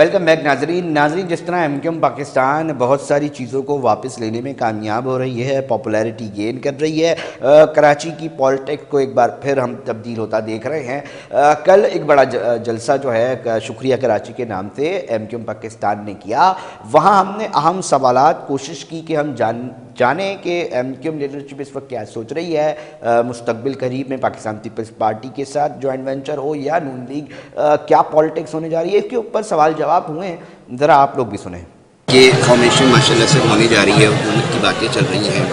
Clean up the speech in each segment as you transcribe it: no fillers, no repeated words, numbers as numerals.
Welcome back ناظرین جس طرح ایم کیو ایم پاکستان بہت ساری چیزوں کو واپس لینے میں کامیاب ہو رہی ہے، پاپولیرٹی گین کر رہی ہے، کراچی کی پالیٹکس کو ایک بار پھر ہم تبدیل ہوتا دیکھ رہے ہیں۔ کل ایک بڑا جلسہ جو ہے شکریہ کراچی کے نام سے ایم کیو ایم پاکستان نے کیا، وہاں ہم نے اہم سوالات کوشش کی کہ ہم جانیں کہ ایم کیو ایم لیڈرشپ اس وقت کیا سوچ رہی ہے، مستقبل قریب میں پاکستان پیپلز پارٹی کے ساتھ جوائنٹ وینچر ہو یا نون لیگ، کیا پالیٹکس ہونے جا رہی ہے، اس کے اوپر سوال جواب ہوئے ہیں، ذرا آپ لوگ بھی سنیں۔ یہ فارمیشن ماشاءاللہ سے ہونے جا رہی ہے، حکومت کی باتیں چل رہی ہیں،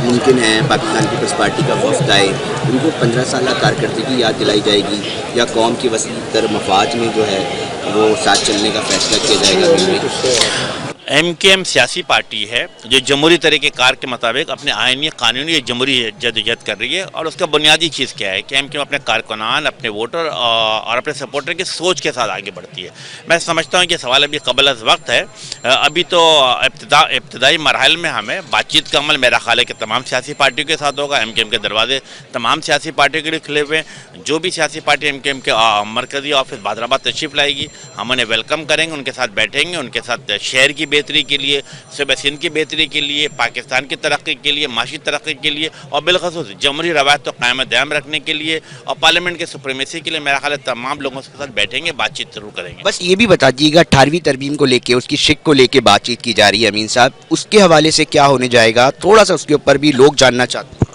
ممکن ہے پاکستان پیپلز پارٹی کا وفد آئے، ان کو 15 سالہ کارکردگی یاد دلائی جائے گی یا قوم کی وسیع تر مفاد میں جو ہے وہ ساتھ چلنے کا فیصلہ کیا جائے گا۔ ایم کیو ایم سیاسی پارٹی ہے جو جمہوری طریقہ کار کے مطابق اپنے آئینی قانونی جمہوری جدوجہد کر رہی ہے، اور اس کا بنیادی چیز کیا ہے کہ ایم کیو ایم اپنے کارکنان، اپنے ووٹر اور اپنے سپورٹر کی سوچ کے ساتھ آگے بڑھتی ہے۔ میں سمجھتا ہوں کہ سوال ابھی قبل از وقت ہے، ابھی تو ابتدائی مراحل میں ہمیں بات چیت کا عمل میرا خیال ہے کہ تمام سیاسی پارٹیوں کے ساتھ ہوگا۔ ایم کیو ایم کے دروازے تمام سیاسی پارٹیوں کے لیے کھلے ہوئے ہیں، جو بھی سیاسی پارٹی ایم کیو ایم کے مرکزی آفس بادرآباد تشریف لائے گی، ہم انہیں ویلکم کریں گے، ان کے ساتھ بیٹھیں گے، ان کے ساتھ شہر کی بہتری کے لیے، صوبہ سندھ کی بہتری کے لیے، پاکستان کی ترقی کے لیے، معاشی ترقی کے لیے اور بالخصوص جمہوری روایت کو قائم دائم رکھنے کے لیے اور پارلیمنٹ کے سپریمیسی کے لیے میرا خیال ہے تمام لوگوں کے ساتھ بیٹھیں گے، بات چیت ضرور کریں گے۔ بس یہ بھی بتا دیجیے گا 18ویں ترمیم کو لے کے، اس کی شک کو لے کے بات چیت کی جا رہی ہے امین صاحب، اس کے حوالے سے کیا ہونے جائے گا، تھوڑا سا اس کے اوپر بھی لوگ جاننا چاہتے ہیں۔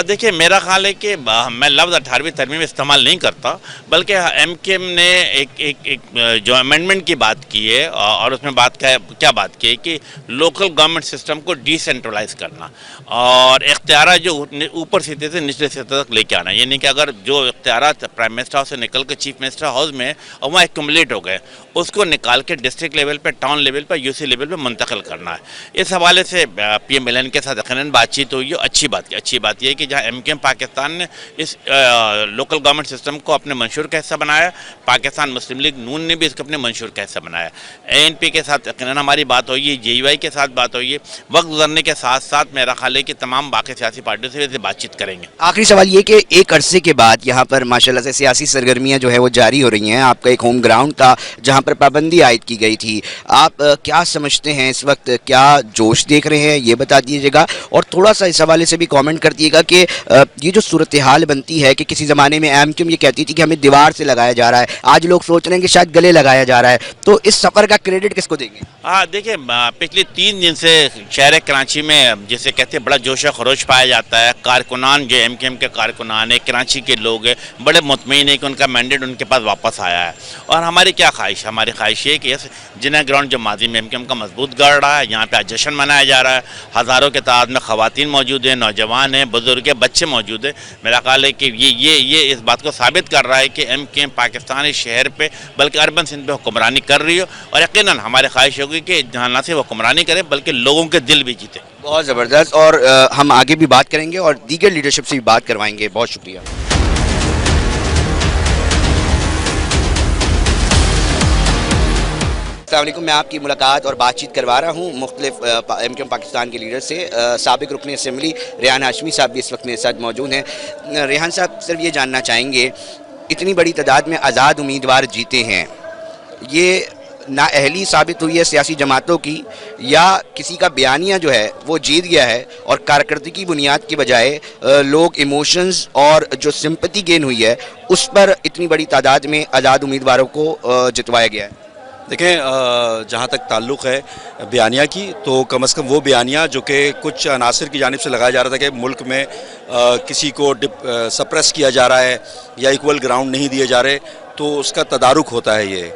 دیکھیں میرا خیال ہے کہ میں لفظ 18ویں ترمیم استعمال نہیں کرتا، بلکہ ایم کیو ایم نے ایک جو امینڈمنٹ کی بات کی ہے اور اس میں کیا بات کی ہے کہ لوکل گورنمنٹ سسٹم کو ڈی سینٹرلائز کرنا اور اختیارات جو اوپر سطح سے نچلے سطح تک لے کے آنا، یعنی کہ اگر جو اختیارات پرائم منسٹر ہاؤس سے نکل کے چیف منسٹر ہاؤس میں اور وہاں ایکومولیٹ ہو گئے، اس کو نکال کے ڈسٹرکٹ لیول پہ، ٹاؤن لیول پہ، یو سی لیول پہ منتقل کرنا ہے۔ اس حوالے سے پی ایم ایل این کے ساتھ یقیناً بات چیت ہوئی ہے، اچھی بات یہ ہے کہ جہاں ایم کیو ایم پاکستان نے اس لوکل گورنمنٹ سسٹم کو اپنے منشور کا حصہ بنایا، پاکستان مسلم لیگ نون نے بھی اس کو اپنے منشور کا حصہ بنایا، اے این پی کے ساتھ یقیناً ہماری بات ہوئی ہے، جے یو آئی کے ساتھ بات ہوئی ہے، وقت گزرنے کے ساتھ ساتھ میرا خیال ہے کہ تمام باقی سیاسی پارٹیوں سے بات چیت کریں گے۔ آخری سوال یہ کہ ایک عرصے کے بعد یہاں پر ماشاءاللہ سے سیاسی سرگرمیاں جو ہے وہ جاری ہو رہی ہیں، آپ کا ایک ہوم گراؤنڈ تھا جہاں پر پابندی عائد کی گئی تھی، آپ کیا سمجھتے ہیں اس وقت، کیا جوش دیکھ رہے ہیں یہ بتا دیجیے گا، اور تھوڑا سا اس حوالے سے بھی کامنٹ کر دیے گا کہ یہ جو صورتحال بنتی ہے کہ کسی زمانے میں ایم کیو ایم یہ کہتی تھی کہ ہمیں دیوار سے لگایا جا رہا ہے، آج لوگ سوچ رہے ہیں کہ شاید گلے لگایا جا رہا ہے، تو اس سفر کا کریڈٹ کس کو دیں گے؟ دیکھیں پچھلے 3 دن سے شہر کراچی میں جسے کہتے ہیں بڑا جوش و خروش پایا جاتا ہے، کارکنان جو ایم کیو ایم کے کارکنان ہیں، کراچی کے لوگ ہیں، بڑے مطمئن ہیں کہ ان کا مینڈیٹ ان کے پاس واپس آیا ہے، اور ہماری کیا خواہش ہے، ہماری خواہش یہ ہے کہ جنہ گراؤنڈ جو ماضی میں ایم کیو ایم کا مضبوط گڑھ رہا ہے، یہاں پہ آج جشن منایا جا رہا ہے، ہزاروں کے تعداد میں خواتین موجود ہیں، نوجوان ہیں، بزرگ ہیں، بچے موجود ہیں، میرا خیال ہے کہ یہ اس بات کو ثابت کر رہا ہے کہ ایم کیو ایم پاکستانی شہر پہ بلکہ اربن سندھ پہ حکمرانی کر رہی ہو، اور یقیناً ہماری خواہش ہوگی کہ جہاں نہ صرف حکمرانی کرے بلکہ لوگوں کے دل بھی جیتے۔ بہت زبردست، اور ہم آگے بھی بات کریں گے اور دیگر لیڈرشپ سے بھی بات کروائیں گے، بہت شکریہ۔ السلام علیکم، میں آپ کی ملاقات اور بات چیت کروا رہا ہوں مختلف ایم کیو ایم پاکستان کے لیڈر سے۔ سابق رکن اسمبلی ریحان ہاشمی صاحب بھی اس وقت میرے ساتھ موجود ہیں۔ ریحان صاحب، صرف یہ جاننا چاہیں گے، اتنی بڑی تعداد میں آزاد امیدوار جیتے ہیں، یہ نااہلی ثابت ہوئی ہے سیاسی جماعتوں کی، یا کسی کا بیانیہ جو ہے وہ جیت گیا ہے اور کارکردگی کی بنیاد کی بجائے لوگ ایموشنز اور جو سمپتی گین ہوئی ہے اس پر اتنی بڑی تعداد میں آزاد امیدواروں کو جتوایا گیا ہے؟ دیکھیں، جہاں تک تعلق ہے بیانیہ کی، تو کم از کم وہ بیانیہ جو کہ کچھ عناصر کی جانب سے لگایا جا رہا تھا کہ ملک میں کسی کو سپریس کیا جا رہا ہے یا ایکول گراؤنڈ نہیں دیے جا رہے، تو اس کا تدارک ہوتا ہے یہ،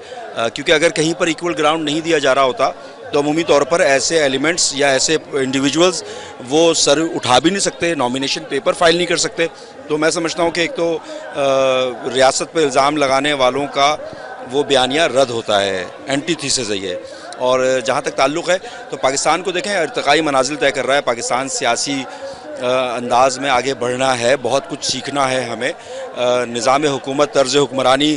کیونکہ اگر کہیں پر ایکول گراؤنڈ نہیں دیا جا رہا ہوتا تو عمومی طور پر ایسے ایلیمنٹس یا ایسے انڈیویجولز وہ سر اٹھا بھی نہیں سکتے، نامینیشن پیپر فائل نہیں کر سکتے۔ تو میں سمجھتا ہوں کہ ایک تو ریاست پہ الزام لگانے والوں کا وہ بیانیہ رد ہوتا ہے، اینٹی تھیسس ہے یہ۔ اور جہاں تک تعلق ہے تو پاکستان کو دیکھیں ارتقائی منازل طے کر رہا ہے، پاکستان سیاسی انداز میں آگے بڑھنا ہے، بہت کچھ سیکھنا ہے ہمیں، نظام حکومت، طرز حکمرانی،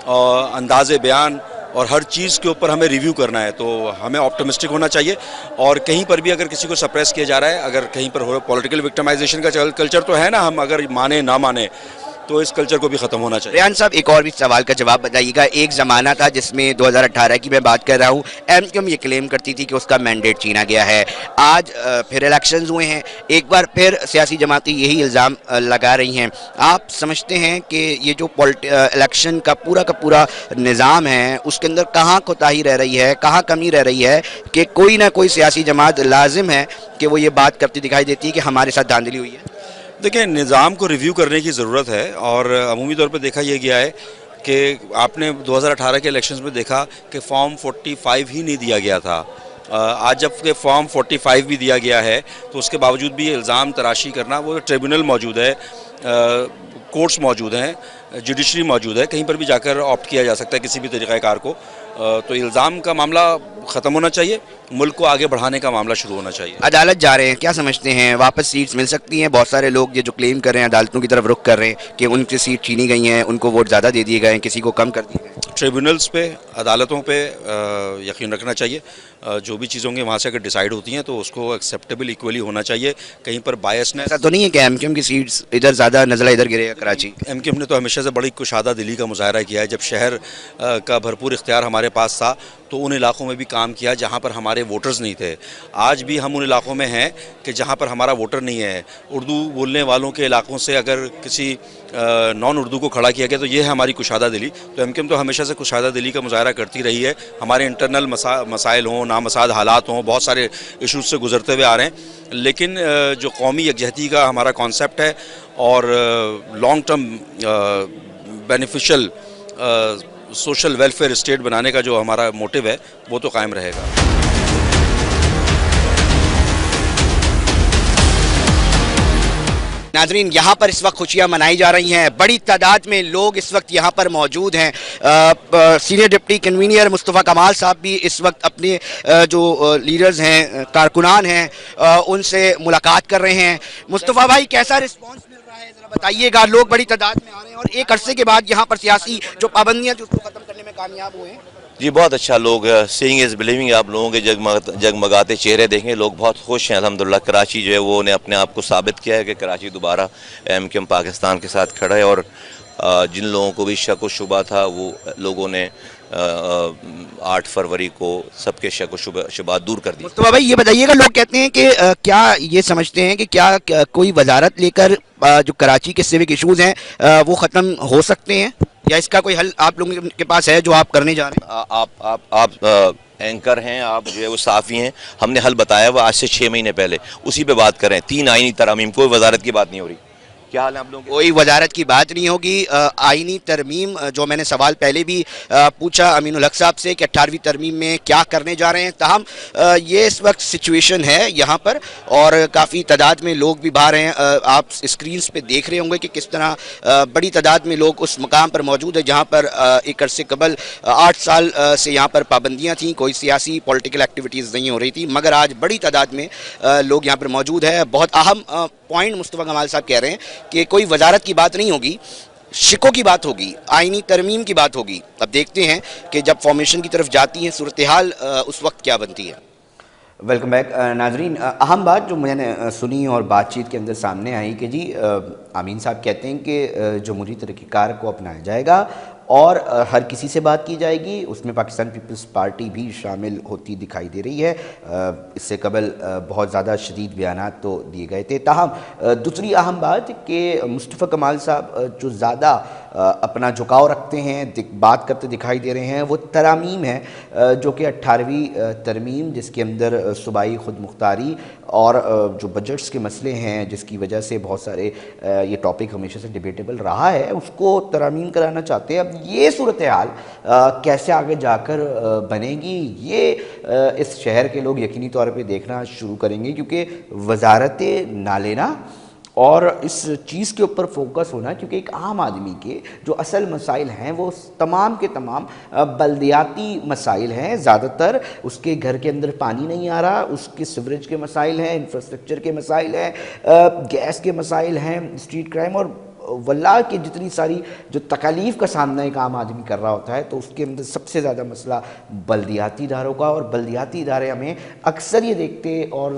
انداز بیان اور ہر چیز کے اوپر ہمیں ریویو کرنا ہے، تو ہمیں آپٹمسٹک ہونا چاہیے۔ اور کہیں پر بھی اگر کسی کو سپریس کیا جا رہا ہے، اگر کہیں پر پولیٹیکل وکٹمائزیشن کا کلچر تو ہے نا، ہم اگر مانیں نہ مانیں، تو اس کلچر کو بھی ختم ہونا چاہیے. ریحان صاحب ایک اور بھی سوال کا جواب بتائیے گا. ایک زمانہ تھا جس میں 2018 کی میں بات کر رہا ہوں, ایم کیو ایم یہ کلیم کرتی تھی کہ اس کا مینڈیٹ چھینا گیا ہے. آج پھر الیکشنز ہوئے ہیں, ایک بار پھر سیاسی جماعتیں یہی الزام لگا رہی ہیں. آپ سمجھتے ہیں کہ یہ جو الیکشن کا پورا نظام ہے اس کے اندر کہاں کوتاہی رہ رہی ہے, کہاں کمی رہ رہی ہے کہ کوئی نہ کوئی سیاسی جماعت لازم ہے کہ وہ یہ بات کرتی دکھائی دیتی ہے کہ ہمارے ساتھ دھاندلی ہوئی ہے؟ دیکھیں, نظام کو ریویو کرنے کی ضرورت ہے, اور عمومی طور پہ دیکھا یہ گیا ہے کہ آپ نے 2018 کے الیکشنز میں دیکھا کہ فارم 45 ہی نہیں دیا گیا تھا. آج جب کہ فارم 45 بھی دیا گیا ہے تو اس کے باوجود بھی الزام تراشی کرنا, وہ ٹریبونل موجود ہے, کورٹس موجود ہیں, جوڈیشری موجود ہے, کہیں پر بھی جا کر آپٹ کیا جا سکتا ہے کسی بھی طریقہ کار کو. تو الزام کا معاملہ ختم ہونا چاہیے, ملک کو آگے بڑھانے کا معاملہ شروع ہونا چاہیے. عدالت جا رہے ہیں, کیا سمجھتے ہیں واپس سیٹس مل سکتی ہیں؟ بہت سارے لوگ یہ جو کلیم کر رہے ہیں عدالتوں کی طرف رخ کر رہے ہیں کہ ان کی سیٹ چھینی گئی ہیں, ان کو ووٹ زیادہ دے دیے گئے ہیں, کسی کو کم کر دیے گئے. ٹریبونلز پہ, عدالتوں پہ یقین رکھنا چاہیے. جو بھی چیزوں کے وہاں سے اگر ڈیسائیڈ ہوتی ہیں تو اس کو ایکسیپٹیبل ایکولی ہونا چاہیے. کہیں پر بائسنس ایسا تو نہیں ہے کہ ایم کیو ایم کی سیٹس ادھر زیادہ نزلہ ادھر گرے گا کراچی؟ ایم کیو ایم نے تو ہمیشہ سے بڑی کشادہ دلی کا مظاہرہ کیا ہے. جب شہر کا بھرپور اختیار ہمارے پاس تھا تو ان علاقوں میں بھی کام کیا جہاں پر ہمارے ووٹرز نہیں تھے. آج بھی ہم ان علاقوں میں ہیں کہ جہاں پر ہمارا ووٹر نہیں ہے. اردو بولنے والوں کے علاقوں سے اگر کسی نان اردو کو کھڑا کیا گیا تو یہ ہے ہماری کشادہ دلی. تو ایم کیو ایم تو ہمیشہ سے کشادہ دلی کا مظاہرہ کرتی رہی ہے. ہمارے انٹرنل مسائل ہوں, نامساعد حالات ہوں, بہت سارے ایشوز سے گزرتے ہوئے آ رہے ہیں, لیکن جو قومی یکجہتی کا ہمارا کانسیپٹ ہے اور long term beneficial social welfare state بنانے کا جو ہمارا موٹیو ہے وہ تو قائم رہے گا. ناظرین, یہاں پر اس وقت خوشیاں منائی جا رہی ہیں, بڑی تعداد میں لوگ اس وقت یہاں پر موجود ہیں. سینئر ڈپٹی کنوینر مصطفیٰ کمال صاحب بھی اس وقت اپنے جو لیڈرز ہیں, کارکنان ہیں, ان سے ملاقات کر رہے ہیں. مصطفیٰ بھائی, کیسا رسپانس مل رہا ہے ذرا بتائیے گا؟ لوگ بڑی تعداد میں آ رہے ہیں اور ایک عرصے کے بعد یہاں پر سیاسی جو پابندیاں جو اس کو ختم کرنے میں کامیاب ہوئے ہیں. جی بہت اچھا, لوگ سینگ از بلیونگ. آپ لوگوں کے جگمگاتے چہرے دیکھیں, لوگ بہت خوش ہیں الحمدللہ. کراچی جو ہے وہ نے اپنے آپ کو ثابت کیا ہے کہ کراچی دوبارہ ایم کیو ایم پاکستان کے ساتھ کھڑا ہے, اور جن لوگوں کو بھی شک و شبہ تھا وہ لوگوں نے 8 فروری کو سب کے شک و شبہات دور کر دی. مصطفیٰ بھائی یہ بتائیے گا, لوگ کہتے ہیں کہ کیا یہ سمجھتے ہیں کہ کیا کوئی وزارت لے کر جو کراچی کے سیوک ایشوز ہیں وہ ختم ہو سکتے ہیں, یا اس کا کوئی حل آپ لوگوں کے پاس ہے جو آپ کرنے جا رہے ہیں؟ آپ اینکر ہیں, آپ جو ہے وہ صحافی ہیں. ہم نے حل بتایا وہ آج سے 6 مہینے پہلے, اسی پہ بات کریں. 3 آئینی ترامیم, کوئی وزارت کی بات نہیں ہو رہی. کیا حال ہے آپ لوگوں کے؟ کوئی وزارت کی بات نہیں ہوگی. آئینی ترمیم, جو میں نے سوال پہلے بھی پوچھا امین الحق صاحب سے کہ 18ویں ترمیم میں کیا کرنے جا رہے ہیں, تاہم یہ اس وقت سچویشن ہے یہاں پر اور کافی تعداد میں لوگ بھی باہر ہیں. آپ اسکرینز پہ دیکھ رہے ہوں گے کہ کس طرح بڑی تعداد میں لوگ اس مقام پر موجود ہیں جہاں پر ایک عرصے قبل 8 سال سے یہاں پر پابندیاں تھیں, کوئی سیاسی پولیٹیکل ایکٹیویٹیز نہیں ہو رہی تھی, مگر آج بڑی تعداد میں لوگ یہاں پر موجود ہیں. بہت اہم پوائنٹ مصطفیٰ کمال صاحب کہہ رہے ہیں کہ کوئی وزارت کی بات نہیں ہوگی, شکوں کی بات ہوگی, آئینی ترمیم کی بات ہوگی. اب دیکھتے ہیں کہ جب فارمیشن کی طرف جاتی ہیں صورتحال اس وقت کیا بنتی ہے. Welcome back. ناظرین, اہم بات جو میں نے سنی اور بات چیت کے اندر سامنے آئی کہ جی امین صاحب کہتے ہیں کہ جمہوری طریقہ کار کو اپنایا جائے گا اور ہر کسی سے بات کی جائے گی. اس میں پاکستان پیپلز پارٹی بھی شامل ہوتی دکھائی دے رہی ہے. اس سے قبل بہت زیادہ شدید بیانات تو دیے گئے تھے. تاہم دوسری اہم بات کہ مصطفیٰ کمال صاحب جو زیادہ اپنا جھکاؤ رکھتے ہیں, بات کرتے دکھائی دے رہے ہیں, وہ ترامیم ہے جو کہ 18ویں ترمیم, جس کے اندر صوبائی خود مختاری اور جو بجٹس کے مسئلے ہیں جس کی وجہ سے بہت سارے یہ ٹاپک ہمیشہ سے ڈیبیٹیبل رہا ہے, اس کو ترامیم کرانا چاہتے ہیں. اب یہ صورتحال کیسے آگے جا کر بنے گی, یہ اس شہر کے لوگ یقینی طور پہ دیکھنا شروع کریں گے, کیونکہ وزارتیں نہ لینا اور اس چیز کے اوپر فوکس ہونا, کیونکہ ایک عام آدمی کے جو اصل مسائل ہیں وہ تمام کے تمام بلدیاتی مسائل ہیں. زیادہ تر اس کے گھر کے اندر پانی نہیں آ رہا, اس کے سیوریج کے مسائل ہیں, انفراسٹرکچر کے مسائل ہیں, گیس کے مسائل ہیں, اسٹریٹ کرائم اور واللہ کہ جتنی ساری جو تکالیف کا سامنا ایک عام آدمی کر رہا ہوتا ہے تو اس کے اندر سب سے زیادہ مسئلہ بلدیاتی اداروں کا، اور بلدیاتی ادارے ہمیں اکثر یہ دیکھتے اور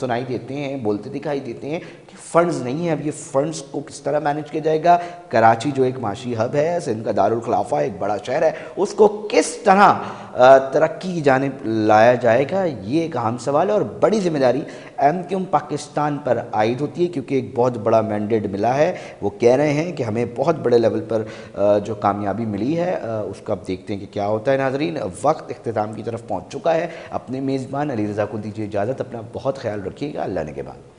سنائی دیتے ہیں، بولتے دکھائی دیتے ہیں کہ فنڈز نہیں ہیں. اب یہ فنڈز کو کس طرح مینج کیا جائے گا؟ کراچی جو ایک معاشی ہب ہے، سندھ کا دارالخلافہ، ایک بڑا شہر ہے، اس کو کس طرح ترقی کی جانب لایا جائے گا، یہ ایک اہم سوال ہے. اور بڑی ذمہ داری MQM پاکستان پر عائد ہوتی ہے کیونکہ ایک بہت بڑا مینڈیٹ ملا ہے. وہ کہہ رہے ہیں کہ ہمیں بہت بڑے لیول پر جو کامیابی ملی ہے اس کا اب دیکھتے ہیں کہ کیا ہوتا ہے. ناظرین، وقت اختتام کی طرف پہنچ چکا ہے. اپنے میزبان علی رضا کو دیجیے اجازت. اپنا بہت خیال رکھیے گا. اللہ نے کے بعد.